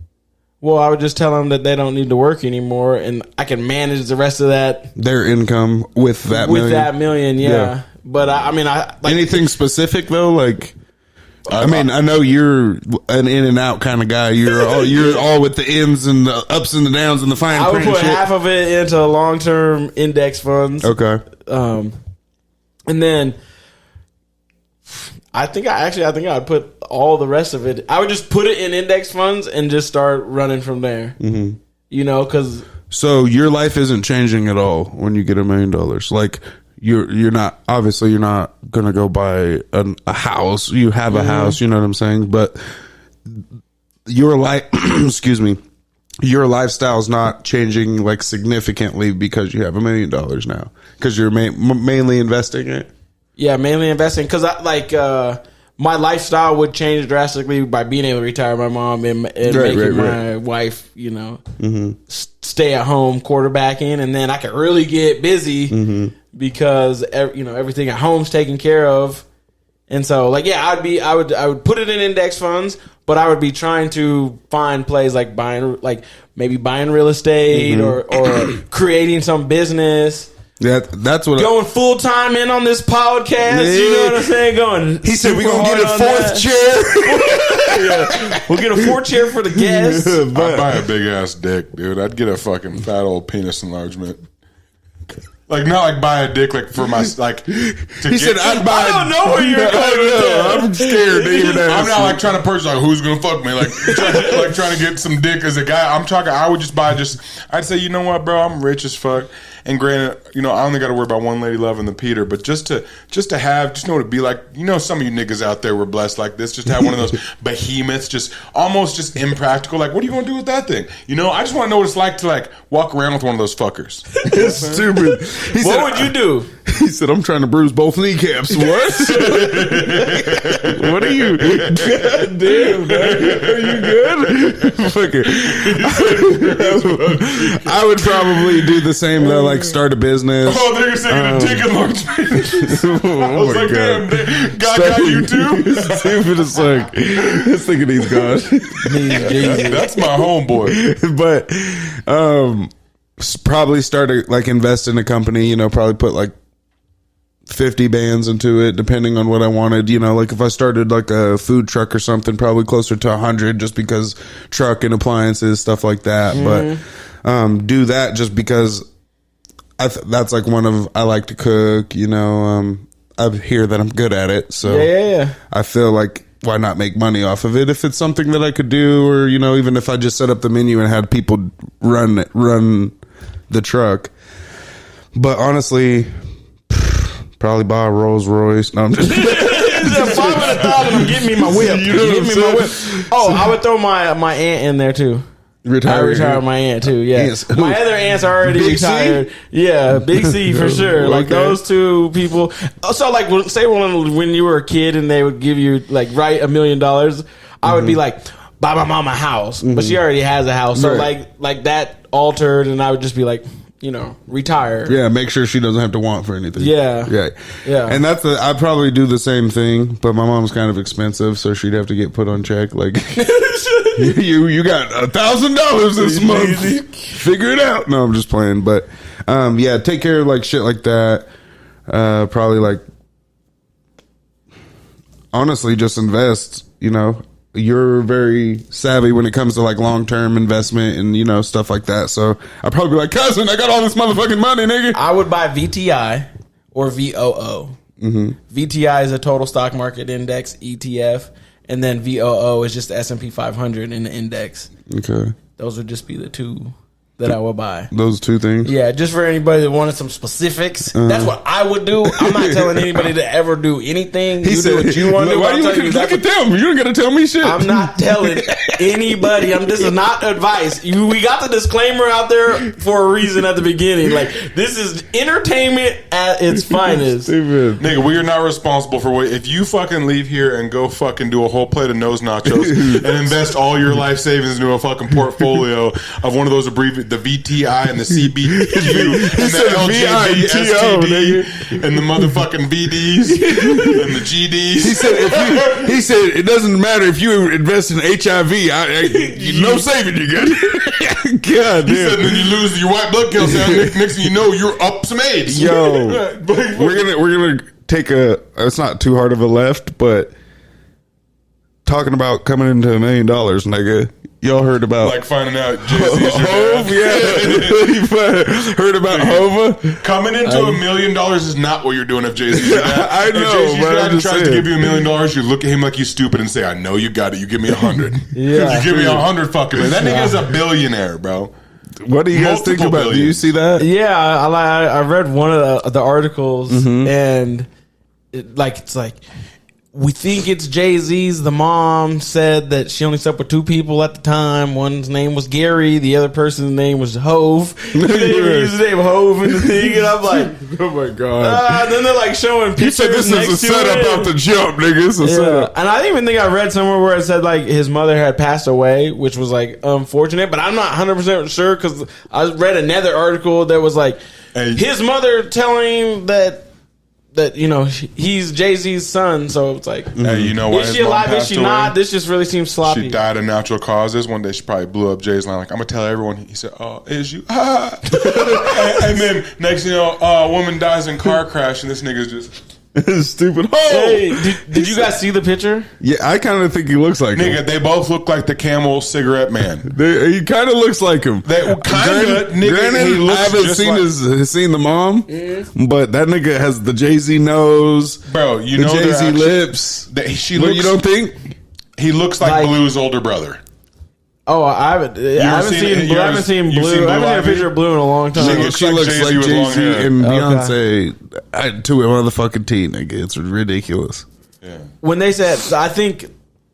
Well, I would just tell them that they don't need to work anymore, and I can manage the rest of that Their income with that million. Yeah. But I mean, I like Anything specific though, like. I mean, I know you're an in and out kind of guy. You're all with the ins and the ups and the downs and the fine I would print put shit. half of it into long term index funds. Okay. And then I think I'd put all the rest of it. I would just put it in index funds and just start running from there. Mm-hmm. You know, because So your life isn't changing at all when you get $1 million. Like you're not gonna go buy a house. You have a house, you know what I'm saying? But your life, excuse me, your lifestyle's not changing like significantly because you have $1 million now. Because you're mainly investing it. yeah, mainly investing. Because my lifestyle would change drastically by being able to retire my mom and making my wife, you know, stay at home quarterbacking, and then I could really get busy because everything at home's taken care of. And so, like, yeah, I would put it in index funds, but I would be trying to find plays like maybe buying real estate or creating some business. Yeah, that's what. Going full time in on this podcast, you know what I'm saying? Going. He said we're gonna get a fourth chair. Yeah, we'll get a fourth chair for the guests. I'd buy a big ass dick, dude. I'd get a fucking fat old penis enlargement. Like, not like buy a dick, like for my, like, He said I'd buy. I don't know where you're going with that. I'm scared to even ask. I'm not like trying to purchase, like, who's gonna fuck me? Like, trying to get some dick as a guy. I'm talking, I would just buy I'd say, you know what, bro, I'm rich as fuck. And granted, you know, I only got to worry about one lady loving the Peter, but just to know what it'd be like. You know, some of you niggas out there were blessed like this. Just to have one of those behemoths, just impractical. Like, what are you gonna do with that thing? You know, I just want to know what it's like to like walk around with one of those fuckers. It's stupid. What would you do? He said, "I'm trying to bruise both kneecaps." What? What are you? God damn, man. Are you good? Fucker. I would probably do the same though, like start a business. Oh, they're saying a dick enlargement. I was like, God. damn, God got you too? Stupid as fuck. This thinking he's gone. That's my homeboy. But probably start invest in a company, you know, probably put like 50 bands into it, depending on what I wanted. You know, like if I started like a food truck or something, probably closer to 100, just because truck and appliances, stuff like that. But do that just because that's like I like to cook, you know. I hear that I'm good at it, so Yeah. I feel like why not make money off of it if it's something that I could do, or you know, even if I just set up the menu and had people run the truck. But honestly, probably buy a Rolls Royce. No, I'm just $500,000. I'm getting me my whip. Oh, I would throw my aunt in there too. I retired my aunt too. Yeah, Yes. my other aunt's already Big C? retired. Yeah, Big C for sure. Like those two people. So like, say when you were a kid and they would give you like $1 million, I would be like, buy my mom a house, but she already has a house. So like that altered, and I would just be like, you know, retire. Yeah, make sure she doesn't have to want for anything. Yeah. And I'd probably do the same thing, but my mom's kind of expensive, so she'd have to get put on check. Like, you got $1,000 this month. Figure it out. No, I'm just playing. But yeah, take care of like shit like that. Probably like, honestly, just invest. You know, you're very savvy when it comes to like long-term investment and, you know, stuff like that. So I'd probably be like, cousin, I got all this motherfucking money, nigga. I would buy VTI or VOO. VTI is a total stock market index ETF, and then VOO is just the S&P 500 in the index. Okay. Those would just be the two that I would buy. Those two things? Yeah, just for anybody that wanted some specifics. That's what I would do. I'm not telling anybody to ever do anything. You do what you want to do. Why are you looking? Look at them. You don't got to tell me shit. I'm not telling anybody. This is not advice. We got the disclaimer out there for a reason at the beginning. Like, this is entertainment at its finest. Stupid. Nigga, we are not responsible for if you fucking leave here and go fucking do a whole plate of nose nachos and invest all your life savings into a fucking portfolio of one of those abbreviated, the VTI and the CBQ and the LJBSTD and the motherfucking BDs and the GDs. He said it doesn't matter if you invest in HIV. No saving you good. God He damn. said then you lose your white blood cells. Next thing you know, you're up some AIDS. Yo, we're gonna take it's not too hard of a left, but talking about coming into $1 million, nigga. Y'all heard about Like finding out Jay-Z's your Hove? dad. Yeah. Heard about Hova? Coming into $1 million is not what you're doing if Jay-Z's your dad. I know, If Jay-Z's but your I'm dad just tries to saying. give you $1 million, you look at him like he's stupid and say, I know you got it. You give me 100. Yeah. You give me 100 fucking million. That nigga's a billionaire, bro. What do you guys think Multiple about? Do you billions. see that? Yeah, I read one of the articles, and it's like we think it's Jay-Z's. The mom said that she only slept with 2 people at the time. One's name was Gary, the other person's name was Hove. They used the name Hove in the thing, and I'm like, Oh my god! and then they're like showing You pictures. said this is a next to setup it. out the jump, nigga. It's a Yeah. setup. And I even think I read somewhere where it said like his mother had passed away, which was like unfortunate, but I'm not 100% sure because I read another article that was like Hey. his mother telling that he's Jay-Z's son, so it's like Hey, you know why is his she mom alive, is passed she away? not? This just really seems sloppy. She died of natural causes. One day she probably blew up Jay's line like, I'm going to tell everyone. He said, oh, is you? Ah. and then next thing you know, a woman dies in car crash and this nigga's just... Stupid. Hey, did you guys see the picture? Yeah, I kind of think he looks like Nigga, him. they both look like the Camel cigarette man. He kind of looks like him. They kinda, nigga, Granted, he looks I haven't just seen like- seen the mom, but that nigga has the Jay-Z nose, Bro, you the know they're Jay-Z actually- lips. She What, looks, you don't think? he looks like Blue's older brother. Oh, I haven't seen Blue. I haven't seen Blue. I haven't seen a picture of Blue in a long time. She looks like Jay-Z with long hair. and Okay. Beyonce to a motherfucking T, nigga. It's ridiculous. Yeah. When they said, I think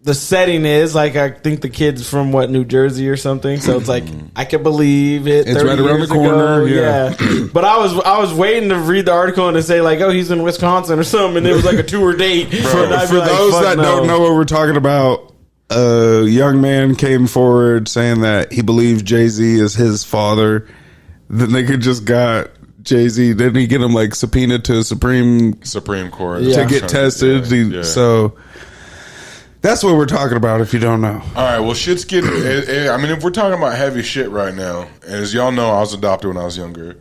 the setting is like, I think the kid's from New Jersey or something. So it's like I can believe it. It's 30 right around years the corner, ago. yeah. But I was waiting to read the article and to say like, oh, he's in Wisconsin or something, and it was like a tour date. For And I'd be like, those fuck that no. don't know what we're talking about, a young man came forward saying that he believes Jay-Z is his father. The nigga just got Jay-Z. Didn't he get him like subpoenaed to Supreme Court to get tested? Yeah. So that's what we're talking about if you don't know. All right, well, shit's getting... I mean, if we're talking about heavy shit right now, as y'all know, I was adopted when I was younger.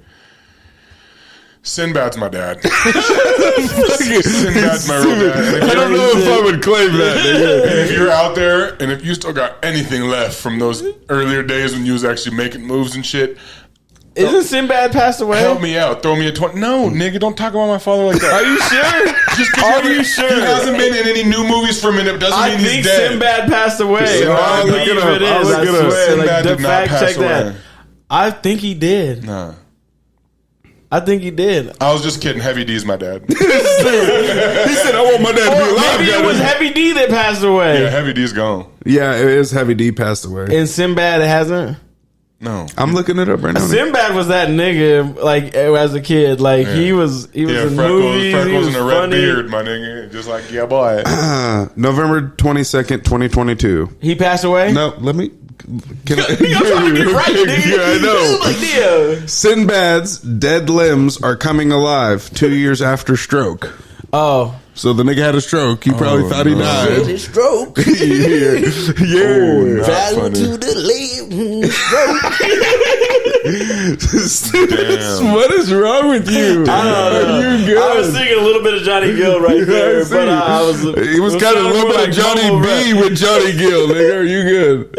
Sinbad's my dad. Sinbad's my real dad. I don't know if I would claim that, nigga. And if you're out there, and if you still got anything left from those earlier days when you was actually making moves and shit, Isn't Sinbad passed away? help me out. Throw me a 20. No, nigga, don't talk about my father like that. Are you sure? Just 'cause Are he you sure? He hasn't been in any new movies for a minute doesn't I mean think he's dead. Sinbad passed away. Sinbad I did not. believe Look it it up. I'll is. look I it up. swear. Sinbad Like, did the not fact pass check away. that. I think he did. Nah. I think he did. I was just kidding. Heavy D's my dad. He said, "I want my dad to be Or alive." maybe it was Heavy D that passed away. Yeah, Heavy D's gone. Yeah, it is. Heavy D passed away. And Sinbad hasn't. No. I'm looking it up right now. Sinbad was that nigga like as a kid. Like he was in freckles, movies. He freckles was and a red funny. beard, my nigga. Just like, yeah, boy. November 22nd, 2022. He passed away. No, let me. Can I, I'm trying to get right, nigga. Yeah, I know. Like, yeah. Sinbad's dead limbs are coming alive 2 years after stroke. Oh, So the nigga had a stroke. He probably thought he died. Stroke. yeah. Not Value funny. to the leg. Stroke. What is wrong with you? I don't know. You good? I was singing a little bit of Johnny Gill right there, I see. but I was. He was kind of a little bit of Johnny B with Johnny Gill, nigga. Are you good?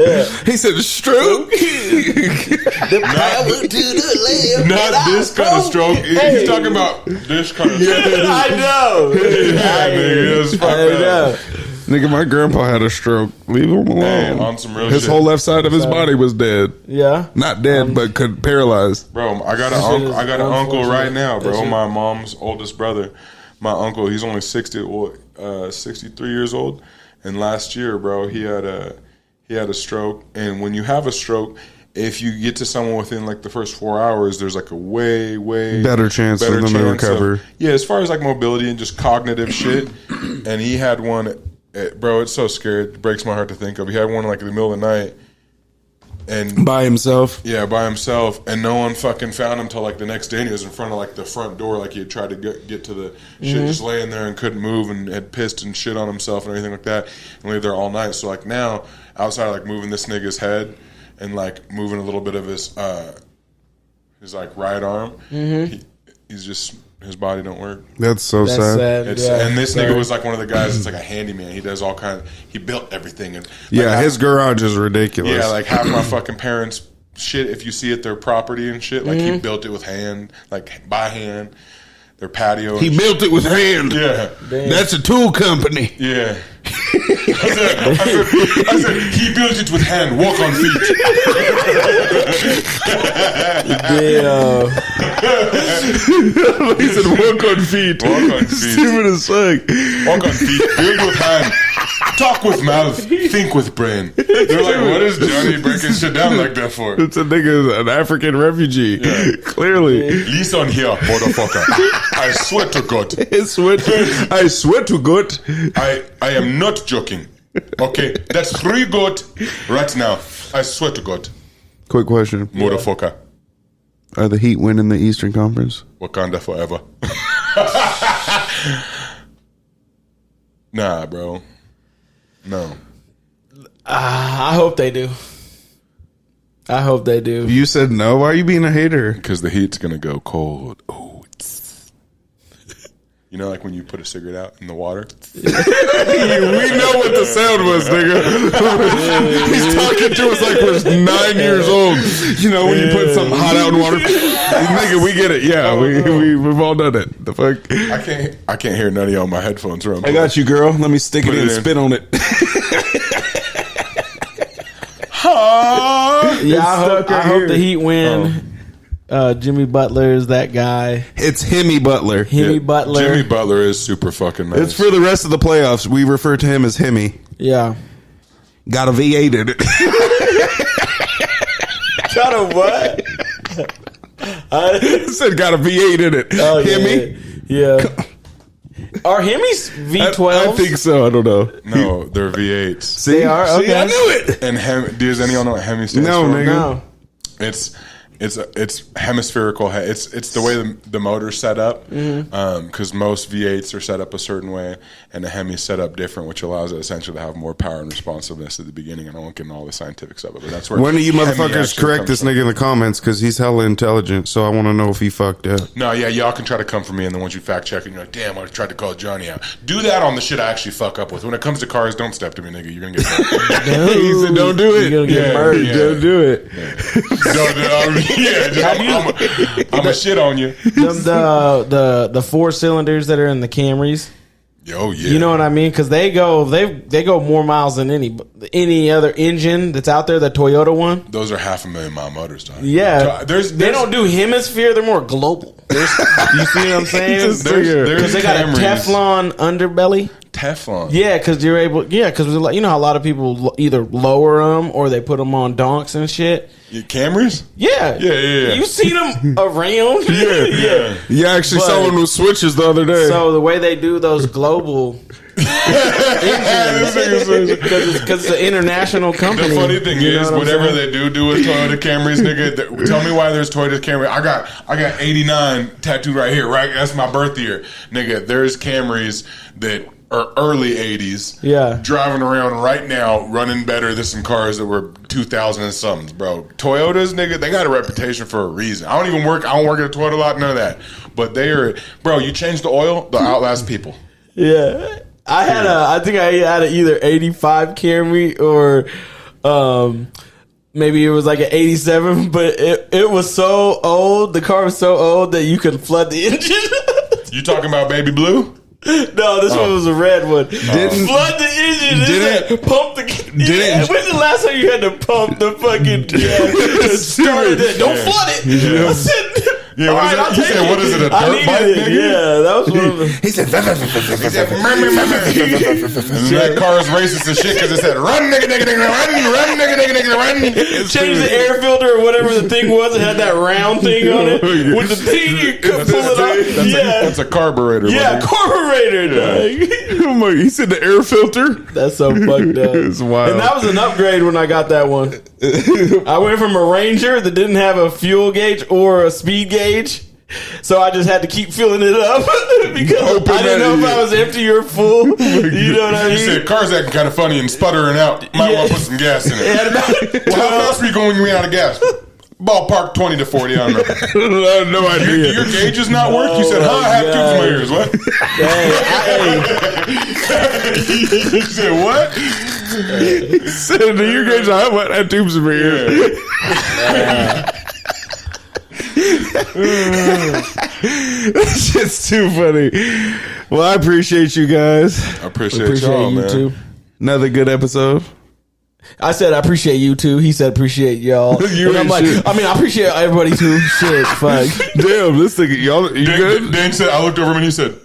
He said stroke. The power to the leg. Not this kind of stroke. He's talking about this kind of stroke. I know. Yeah, nigga. It's fucked I up. know. Nigga, my grandpa had a stroke. Leave him alone. Hey, on some real His shit. whole left side of his body was dead. Yeah. Not dead, but paralyzed. Bro, I got an That shit uncle. is I got an uncle unfortunate. right now, That bro. shit- My mom's oldest brother. My uncle, he's only 63 years old. And last year, bro, he had a stroke. And when you have a stroke, if you get to someone within like the first 4 hours, there's like a way Better chance for them to chance recover. yeah, as far as like mobility and just cognitive shit. And he had one, bro. It's so scary. It breaks my heart to think of. He had one like in the middle of the night. and By himself. Yeah, by himself, and no one fucking found him till like the next day. And he was in front of like the front door, like he had tried to get to the shit, just laying there and couldn't move, and had pissed and shit on himself and everything like that, and laid there all night. So like now, outside of like moving this nigga's head and like moving a little bit of his like right arm, he's just. His body don't work. That's so sad. And this nigga was like one of the guys that's like a handyman. He does all kinds. He built everything. And like, his garage is ridiculous. Yeah, like half my fucking parents' shit. If you see it, their property and shit. Like he built it with hand, like by hand. Their patio. He built it with hand. Yeah, that's a tool company. Yeah. I said, he built it with hand. Walk on feet. He said, walk on feet. Walk on feet. Stupid as fuck. Walk on feet. Build with hand. Talk with mouth. Think with brain. They're like, what is Johnny breaking shit down like that for? It's a nigga, an African refugee. Yeah. Clearly. Listen here, motherfucker. I swear to God. I swear to God. I am not joking. Okay, that's 3 goat right now. I swear to God. Quick question. Motherfucker. Are the Heat winning the Eastern Conference? Wakanda forever. Nah, bro. No. I hope they do. I hope they do. You said no? Why are you being a hater? Because the Heat's going to go cold. Ooh. You know, like when you put a cigarette out in the water? We know what the sound was, nigga. He's talking to us like we're 9 years old. You know, when you put something hot out in water. Nigga, we get it. Yeah, we've all done it. The fuck? I can't hear none of y'all on my headphones. I got you, girl. Let me stick it in and spit on it. Yeah, I hope the Heat win. Jimmy Butler is that guy. It's Hemi Butler. Jimmy Butler is super fucking nice. It's for the rest of the playoffs. We refer to him as Hemi. Yeah. Got a V8 in it. Got a what? I said got a V8 in it. Oh, Hemi? Yeah. Are Hemis V12s? I think so. I don't know. No, they're V8s. See? They are? Okay. See, I knew it. And does anyone know what Hemi stands No, for? nigga. No. It's hemispherical. It's the way the motor's set up. Because most V8s are set up a certain way, and the Hemi's set up different, which allows it essentially to have more power and responsiveness at the beginning. And I won't get into all the scientifics of it, but that's where. When do you Hemi motherfuckers actually correct comes this from. nigga in the comments? Because he's hella intelligent, so I want to know if he fucked up. No, yeah, y'all can try to come for me, and then once you fact check it, you're like, damn, I tried to call Johnny out. Do that on the shit I actually fuck up with. When it comes to cars, don't step to me, nigga. You're gonna get hurt. He said, don't do it. You're gonna get murdered. Don't do it. I'm a shit on you. The 4 cylinders that are in the Camrys. Oh yeah. You know what I mean? Because they go more miles than any other engine that's out there. The Toyota one. Those are 500,000-mile motors, dog. Yeah, they don't do hemisphere. They're more global. You see what I'm saying? Because they got Camrys. a Teflon underbelly. Teflon. Yeah, because you're able. Yeah, because you know how a lot of people either lower them or they put them on donks and shit. Your Camrys? Yeah. You seen them around? Yeah. You actually saw one with switches the other day. So the way they do those global engines, because it's an international company. The funny thing is, whatever they do with Toyota Camrys, nigga, tell me why there's Toyota Camry. I got 89 tattooed right here, right? That's my birth year. Nigga, there's Camrys that are early 80s. Yeah. Driving around right now, running better than some cars that were 2000 and somethings, bro. Toyotas, nigga, they got a reputation for a reason. I don't work at a Toyota lot, none of that. But they are, bro, you change the oil, they'll outlast people. Yeah. I think I had either 85 Camry or maybe it was like an 87, but it was so old, the car was so old that you could flood the engine. You talking about baby blue? No, this one was a red one. Didn't flood the engine. Pump the. Didn't. When's the last time you had to pump the fucking gas? Started it. Don't flood it. I said, Yeah, what is All right, it? He said, "What is it? A I dirt needed bike?" it. Nigga? Yeah, that was one of the. He said, And that car is racist as shit because it said, "Run, nigga, nigga, nigga, run, nigga, nigga, nigga, run." Change the air filter or whatever the thing was. It had that round thing on it with the thing you could pull it off. That's a carburetor. Yeah, carburetor. Dog. he said the air filter. That's so fucked up. It's wild. And that was an upgrade when I got that one. I went from a Ranger that didn't have a fuel gauge or a speed gauge. So I just had to keep filling it up because I didn't know if I was empty or full. You know what I You mean? said car's acting kind of funny and sputtering out. Might want to put some gas in it. It had about Well, how fast were you going out of gas? Ballpark 20 to 40. I don't know. I have no idea. Your gauge does not work. You said, "Huh? I have tubes in my ears." What? You said what? Said the your gauge, I have tubes in my ear. That shit's too funny. Well, I appreciate you guys. I appreciate y'all, you man. too. Another good episode. I said I appreciate you too. He said appreciate y'all. You And I'm ain't like, shit. I mean, I appreciate everybody too. Shit, fuck. Damn, this thing, y'all, you good? Dan said, I looked over him and he said,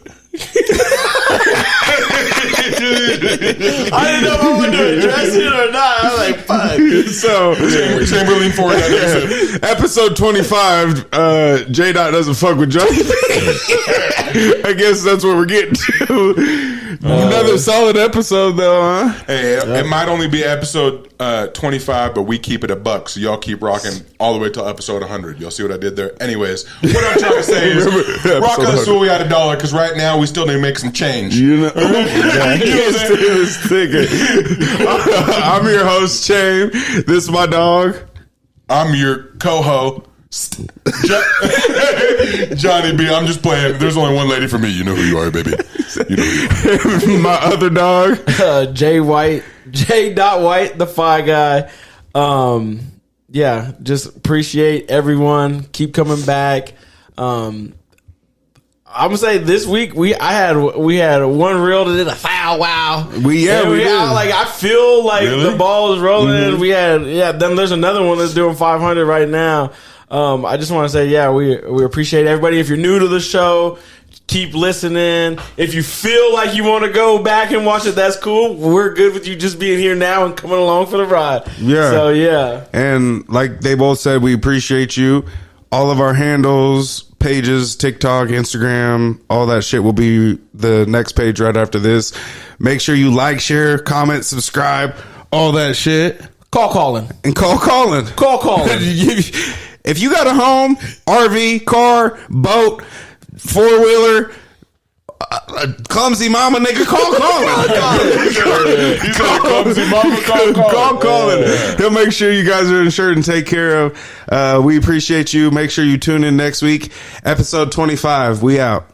I didn't know if I wanted to address it or not. I was like, fuck. So, same really forward. episode 25, J Dot doesn't fuck with Johnny. I guess that's what we're getting to. Another solid episode, though, huh? Hey, it might only be episode 25, but we keep it $1, so y'all keep rocking all the way till episode 100. Y'all see what I did there? Anyways, what I'm trying to say is, rock us so we got $1, because right now we still need to make some change. You know, I'm your host, Chain. This is my dog. I'm your co-host, Johnny B. I'm just playing. There's only one lady for me. You know who you are, baby. You know who you are. My other dog. J White, J. White, the Fi Guy. Yeah, just appreciate everyone. Keep coming back. I'm gonna say this week we had one reel that did a foul wow. We did. Like I feel like Really? the ball is rolling. We had then there's another one that's doing 500 right now. I just want to say we appreciate everybody. If you're new to the show, keep listening. If you feel like you want to go back and watch it, that's cool. We're good with you just being here now and coming along for the ride. Yeah. So yeah. And like they both said, we appreciate you. All of our handles, pages, TikTok, Instagram, all that shit will be the next page right after this. Make sure you like, share, comment, subscribe, all that shit. Call Colin. And call Colin. Call Colin. If you got a home, RV, car, boat, four-wheeler, clumsy mama, nigga, call Colin. Call Colin. He'll make sure you guys are insured and take care of. We appreciate you. Make sure you tune in next week. Episode 25. We out.